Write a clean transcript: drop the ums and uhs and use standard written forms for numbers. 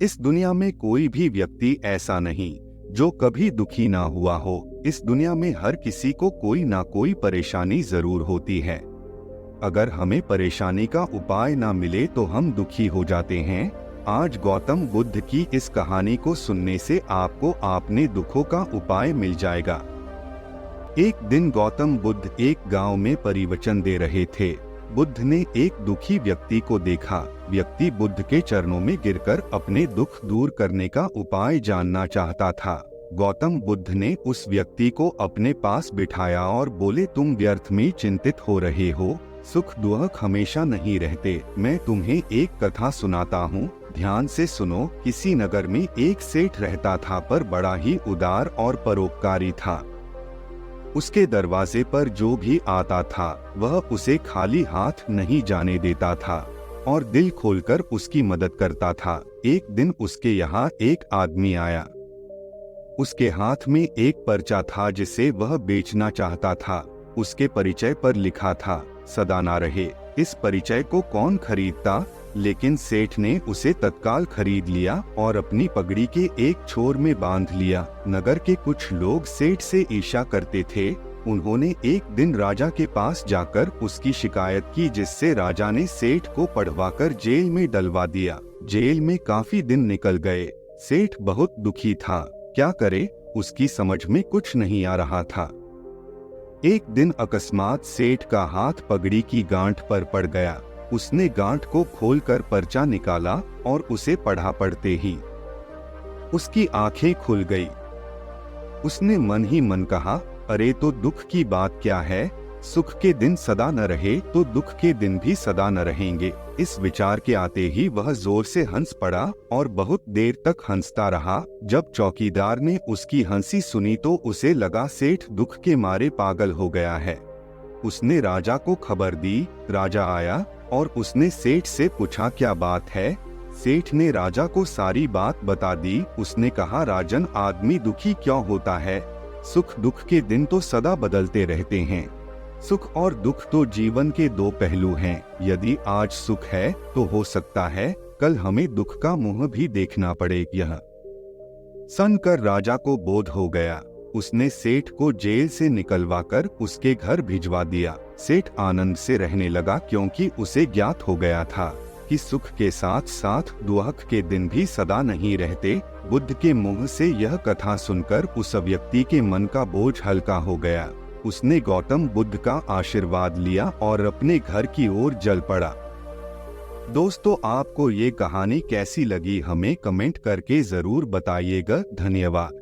इस दुनिया में कोई भी व्यक्ति ऐसा नहीं जो कभी दुखी ना हुआ हो। इस दुनिया में हर किसी को कोई ना कोई परेशानी जरूर होती है। अगर हमें परेशानी का उपाय ना मिले तो हम दुखी हो जाते हैं। आज गौतम बुद्ध की इस कहानी को सुनने से आपको अपने दुखों का उपाय मिल जाएगा। एक दिन गौतम बुद्ध एक गांव में प्रवचन दे रहे थे। बुद्ध ने एक दुखी व्यक्ति को देखा। व्यक्ति बुद्ध के चरणों में गिरकर अपने दुख दूर करने का उपाय जानना चाहता था। गौतम बुद्ध ने उस व्यक्ति को अपने पास बिठाया और बोले, तुम व्यर्थ में चिंतित हो रहे हो। सुख दुख हमेशा नहीं रहते। मैं तुम्हें एक कथा सुनाता हूँ, ध्यान से सुनो। किसी नगर में एक सेठ रहता था, पर बड़ा ही उदार और परोपकारी था। उसके दरवाजे पर जो भी आता था वह उसे खाली हाथ नहीं जाने देता था और दिल खोलकर उसकी मदद करता था। एक दिन उसके यहाँ एक आदमी आया। उसके हाथ में एक पर्चा था जिसे वह बेचना चाहता था। उसके परिचय पर लिखा था, सदा ना रहे। इस परिचय को कौन खरीदता, लेकिन सेठ ने उसे तत्काल खरीद लिया और अपनी पगड़ी के एक छोर में बांध लिया। नगर के कुछ लोग सेठ से ईर्ष्या करते थे। उन्होंने एक दिन राजा के पास जाकर उसकी शिकायत की, जिससे राजा ने सेठ को पढ़वाकर जेल में डलवा दिया। जेल में काफी दिन निकल गए। सेठ बहुत दुखी था, क्या करे उसकी समझ में कुछ नहीं आ रहा था। एक दिन अकस्मात सेठ का हाथ पगड़ी की गांठ पर पड़ गया। उसने गांठ को खोलकर पर्चा निकाला और उसे पढ़ा। पढ़ते ही उसकी आंखें खुल गई। उसने मन ही मन कहा, अरे तो दुख की बात क्या है। सुख के दिन सदा न रहे तो दुख के दिन भी सदा न रहेंगे। इस विचार के आते ही वह जोर से हंस पड़ा और बहुत देर तक हंसता रहा। जब चौकीदार ने उसकी हंसी सुनी तो उसे लगा सेठ दुख के मारे पागल हो गया है। उसने राजा को खबर दी। राजा आया और उसने सेठ से पूछा, क्या बात है। सेठ ने राजा को सारी बात बता दी। उसने कहा, राजन, आदमी दुखी क्यों होता है। सुख दुख के दिन तो सदा बदलते रहते हैं। सुख और दुख तो जीवन के दो पहलू हैं। यदि आज सुख है तो हो सकता है कल हमें दुख का मुंह भी देखना पड़े। यह सुनकर राजा को बोध हो गया। उसने सेठ को जेल से निकलवाकर उसके घर भिजवा दिया। सेठ आनंद से रहने लगा, क्योंकि उसे ज्ञात हो गया था कि सुख के साथ साथ दुख के दिन भी सदा नहीं रहते। बुद्ध के मुंह से यह कथा सुनकर उस व्यक्ति के मन का बोझ हल्का हो गया। उसने गौतम बुद्ध का आशीर्वाद लिया और अपने घर की ओर चल पड़ा। दोस्तों, आपको ये कहानी कैसी लगी हमें कमेंट करके जरूर बताइएगा। धन्यवाद।